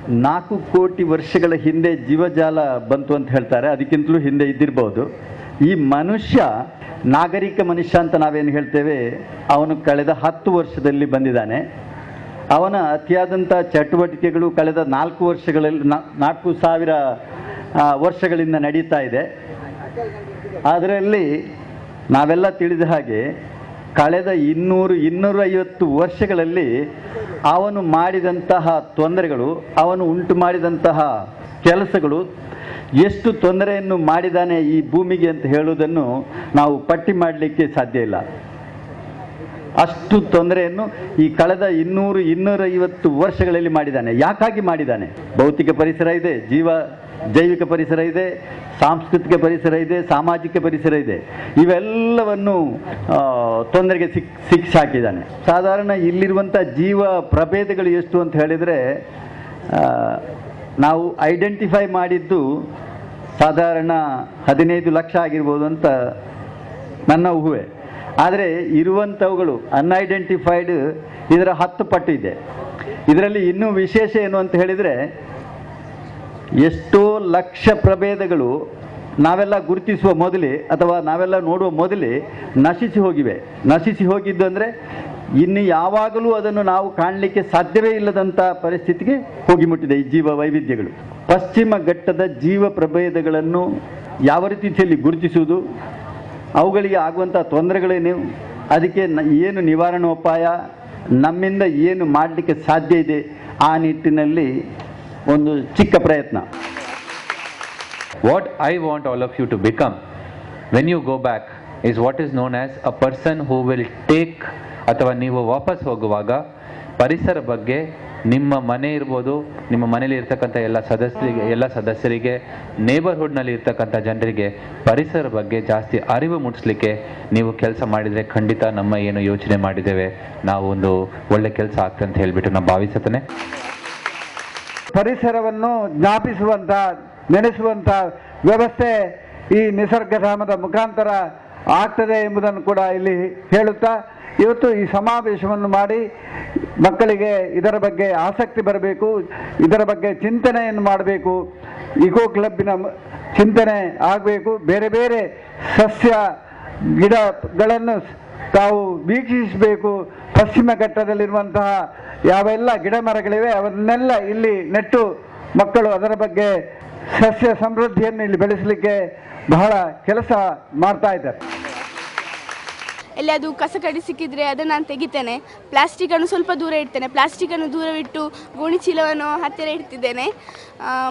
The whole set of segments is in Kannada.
4 ಕೋಟಿ ವರ್ಷಗಳ ಹಿಂದೆ ಜೀವಜಾಲ ಬಂತು ಅಂತ ಹೇಳ್ತಾರೆ, ಅದಕ್ಕಿಂತಲೂ ಹಿಂದೆ ಇದ್ದಿರಬಹುದು. ಈ ಮನುಷ್ಯ, ನಾಗರಿಕ ಮನುಷ್ಯ ಅಂತ ನಾವೇನು ಹೇಳ್ತೇವೆ, ಅವನು ಕಳೆದ 10 ವರ್ಷದಲ್ಲಿ ಬಂದಿದ್ದಾನೆ. ಅವನ ಅತಿಯಾದಂಥ ಚಟುವಟಿಕೆಗಳು ಕಳೆದ 4,000 ವರ್ಷಗಳಿಂದ ನಡೀತಾ ಇದೆ. ಅದರಲ್ಲಿ ನಾವೆಲ್ಲ ತಿಳಿದ ಹಾಗೆ ಕಳೆದ 200-250 ವರ್ಷಗಳಲ್ಲಿ ಅವನು ಮಾಡಿದಂತಹ ತೊಂದರೆಗಳು, ಅವನು ಉಂಟು ಮಾಡಿದಂತಹ ಕೆಲಸಗಳು, ಎಷ್ಟು ತೊಂದರೆಯನ್ನು ಮಾಡಿದ್ದಾನೆ ಈ ಭೂಮಿಗೆ ಅಂತ ಹೇಳುವುದನ್ನು ನಾವು ಪಟ್ಟಿ ಮಾಡಲಿಕ್ಕೆ ಸಾಧ್ಯ ಇಲ್ಲ. ಅಷ್ಟು ತೊಂದರೆಯನ್ನು ಈ ಕಳೆದ 200-250 ವರ್ಷಗಳಲ್ಲಿ ಮಾಡಿದ್ದಾನೆ. ಯಾಕಾಗಿ ಮಾಡಿದ್ದಾನೆ? ಭೌತಿಕ ಪರಿಸರ ಇದೆ, ಜೈವಿಕ ಪರಿಸರ ಇದೆ, ಸಾಂಸ್ಕೃತಿಕ ಪರಿಸರ ಇದೆ, ಸಾಮಾಜಿಕ ಪರಿಸರ ಇದೆ. ಇವೆಲ್ಲವನ್ನು ತೊಂದರೆಗೆ ಸಿಕ್ಕಿಸಾಕಿದ್ದಾನೆ. ಸಾಧಾರಣ ಇಲ್ಲಿರುವಂಥ ಜೀವ ಪ್ರಭೇದಗಳು ಎಷ್ಟು ಅಂತ ಹೇಳಿದರೆ, ನಾವು ಐಡೆಂಟಿಫೈ ಮಾಡಿದ್ದು ಸಾಧಾರಣ 15 ಲಕ್ಷ ಆಗಿರ್ಬೋದು ಅಂತ ನನ್ನ ಊಹೆ. ಆದರೆ ಇರುವಂಥವುಗಳು ಅನ್ಐಡೆಂಟಿಫೈಡ್ ಇದರ 10 ಪಟ್ಟು ಇದೆ. ಇದರಲ್ಲಿ ಇನ್ನೂ ವಿಶೇಷ ಏನು ಅಂತ ಹೇಳಿದರೆ, ಎಷ್ಟೋ ಲಕ್ಷ ಪ್ರಭೇದಗಳು ನಾವೆಲ್ಲ ಗುರುತಿಸುವ ಮೊದಲೇ ಅಥವಾ ನಾವೆಲ್ಲ ನೋಡುವ ಮೊದಲೇ ನಶಿಸಿ ಹೋಗಿವೆ. ನಶಿಸಿ ಹೋಗಿದ್ದು ಅಂದರೆ ಇನ್ನು ಯಾವಾಗಲೂ ಅದನ್ನು ನಾವು ಕಾಣಲಿಕ್ಕೆ ಸಾಧ್ಯವೇ ಇಲ್ಲದಂಥ ಪರಿಸ್ಥಿತಿಗೆ ಹೋಗಿ ಮುಟ್ಟಿದೆ ಈ ಜೀವ ವೈವಿಧ್ಯಗಳು. ಪಶ್ಚಿಮ ಘಟ್ಟದ ಜೀವ ಪ್ರಭೇದಗಳನ್ನು ಯಾವ ರೀತಿಯಲ್ಲಿ ಗುರುತಿಸುವುದು, ಅವುಗಳಿಗೆ ಆಗುವಂಥ ತೊಂದರೆಗಳೇನು, ಅದಕ್ಕೆ ಏನು ನಿವಾರಣೋಪಾಯ, ನಮ್ಮಿಂದ ಏನು ಮಾಡಲಿಕ್ಕೆ ಸಾಧ್ಯ ಇದೆ, ಆ ನಿಟ್ಟಿನಲ್ಲಿ ಒಂದು ಚಿಕ್ಕ ಪ್ರಯತ್ನ. What I want all of you to become when you go back is what is known as a person who will take, ಅಥವಾ ನೀವು ವಾಪಸ್ ಹೋಗುವಾಗ ಪರಿಸರ ಬಗ್ಗೆ ನಿಮ್ಮ ಮನೆ ಇರ್ಬೋದು, ನಿಮ್ಮ ಮನೇಲಿ ಇರ್ತಕ್ಕಂಥ ಎಲ್ಲ ಸದಸ್ಯರಿಗೆ ನೇಬರ್ಹುಡ್ನಲ್ಲಿ ಇರ್ತಕ್ಕಂಥ ಜನರಿಗೆ ಪರಿಸರ ಬಗ್ಗೆ ಜಾಸ್ತಿ ಅರಿವು ಮೂಡಿಸ್ಲಿಕ್ಕೆ ನೀವು ಕೆಲಸ ಮಾಡಿದರೆ ಖಂಡಿತ ನಮ್ಮ ಏನು ಯೋಚನೆ ಮಾಡಿದ್ದೇವೆ ನಾವು ಒಂದು ಒಳ್ಳೆ ಕೆಲಸ ಆಗ್ತದೆ ಅಂತ ಹೇಳಿಬಿಟ್ಟು ನಾನು ಭಾವಿಸುತ್ತೇನೆ. ಪರಿಸರವನ್ನು ಜ್ಞಾಪಿಸುವಂಥ, ನೆನೆಸುವಂಥ ವ್ಯವಸ್ಥೆ ಈ ನಿಸರ್ಗಧಾಮದ ಮುಖಾಂತರ ಆಗ್ತದೆ ಎಂಬುದನ್ನು ಕೂಡ ಇಲ್ಲಿ ಹೇಳುತ್ತಾ, ಇವತ್ತು ಈ ಸಮಾವೇಶವನ್ನು ಮಾಡಿ ಮಕ್ಕಳಿಗೆ ಇದರ ಬಗ್ಗೆ ಆಸಕ್ತಿ ಬರಬೇಕು, ಇದರ ಬಗ್ಗೆ ಚಿಂತನೆಯನ್ನು ಮಾಡಬೇಕು, ಇಕೋ ಕ್ಲಬ್ಬಿನ ಚಿಂತನೆ ಆಗಬೇಕು, ಬೇರೆ ಬೇರೆ ಸಸ್ಯ ಗಿಡಗಳನ್ನು ತಾವು ವೀಕ್ಷಿಸಬೇಕು. ಪಶ್ಚಿಮ ಘಟ್ಟದಲ್ಲಿರುವಂತಹ ಯಾವೆಲ್ಲ ಗಿಡ ಮರಗಳಿವೆ ಅವನ್ನೆಲ್ಲ ಇಲ್ಲಿ ನೆಟ್ಟು ಮಕ್ಕಳು ಅದರ ಬಗ್ಗೆ ಸಸ್ಯ ಸಮೃದ್ಧಿಯನ್ನು ಇಲ್ಲಿ ಬೆಳೆಸಲಿಕ್ಕೆ ಬಹಳ ಕೆಲಸ ಮಾಡ್ತಾ ಇದ್ದಾರೆ. ಎಲ್ಲಿ ಅದು ಕಸ ಕಡಿ ಸಿಕ್ಕಿದ್ರೆ ಅದನ್ನು ನಾನು ತೆಗಿತೇನೆ. ಪ್ಲಾಸ್ಟಿಕನ್ನು ಸ್ವಲ್ಪ ದೂರ ಇಡ್ತೇನೆ. ಪ್ಲಾಸ್ಟಿಕನ್ನು ದೂರವಿಟ್ಟು ಗೋಣಿ ಚೀಲವನ್ನು ಹತ್ತಿರ ಇಡ್ತಿದ್ದೇನೆ.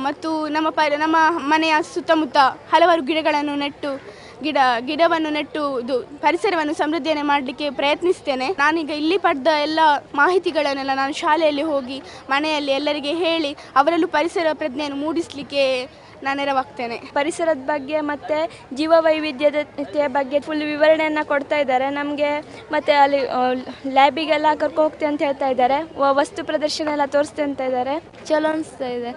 ಮತ್ತು ನಮ್ಮ ಮನೆಯ ಸುತ್ತಮುತ್ತ ಹಲವಾರು ಗಿಡವನ್ನು ನೆಟ್ಟು ಪರಿಸರವನ್ನು ಸಮೃದ್ಧಿಯನ್ನು ಮಾಡಲಿಕ್ಕೆ ಪ್ರಯತ್ನಿಸ್ತೇನೆ. ನಾನೀಗ ಇಲ್ಲಿ ಪಡೆದ ಎಲ್ಲ ಮಾಹಿತಿಗಳನ್ನೆಲ್ಲ ನಾನು ಶಾಲೆಯಲ್ಲಿ ಹೋಗಿ ಮನೆಯಲ್ಲಿ ಎಲ್ಲರಿಗೆ ಹೇಳಿ ಅವರಲ್ಲೂ ಪರಿಸರ ಪ್ರಜ್ಞೆಯನ್ನು ಮೂಡಿಸಲಿಕ್ಕೆ ನಾನು ನೆರವಾಗ್ತೇನೆ. ಪರಿಸರದ ಬಗ್ಗೆ ಮತ್ತು ಜೀವ ವೈವಿಧ್ಯತೆಯ ಬಗ್ಗೆ ಫುಲ್ ವಿವರಣೆಯನ್ನು ಕೊಡ್ತಾ ಇದ್ದಾರೆ ನಮಗೆ. ಮತ್ತು ಅಲ್ಲಿ ಲ್ಯಾಬಿಗೆಲ್ಲ ಕರ್ಕೊ ಹೋಗ್ತೆ ಅಂತ ಹೇಳ್ತಾ ಇದ್ದಾರೆ. ವಸ್ತು ಪ್ರದರ್ಶನ ಎಲ್ಲ ತೋರಿಸ್ತೆ ಅಂತ ಇದ್ದಾರೆ. ಚಲೋ ಅನಿಸ್ತಾ ಇದೆ.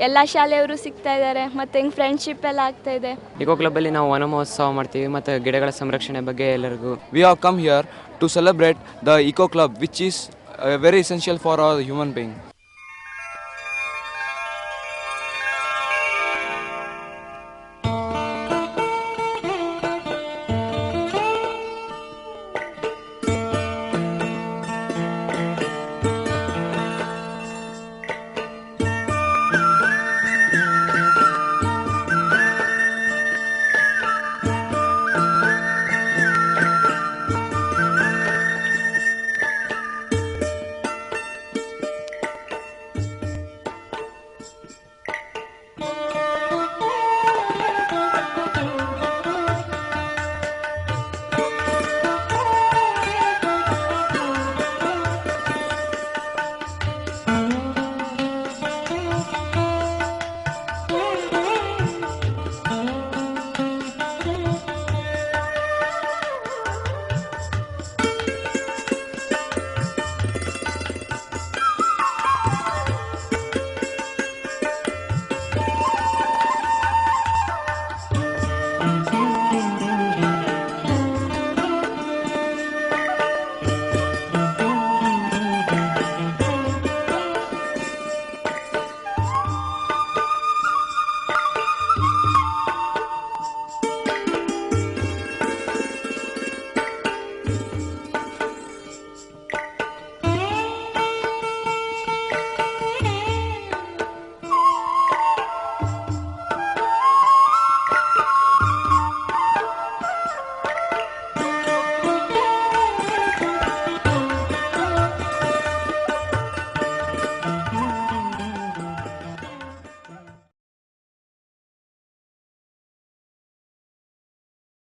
ಎಲ್ಲ ಶಾಲೆಯವರು ಸಿಗ್ತಾ ಇದ್ದಾರೆ ಮತ್ತು ಹಿಂಗೆ ಫ್ರೆಂಡ್ಶಿಪ್ ಎಲ್ಲ ಆಗ್ತಾ ಇದೆ. ಇಕೋ ಕ್ಲಬ್ಬಲ್ಲಿ ನಾವು ವನ ಮಹೋತ್ಸವ ಮಾಡ್ತೀವಿ ಮತ್ತು ಗಿಡಗಳ ಸಂರಕ್ಷಣೆ ಬಗ್ಗೆ ಎಲ್ಲರಿಗೂ. We have come here to celebrate the Eco Club, which is very essential for our human being.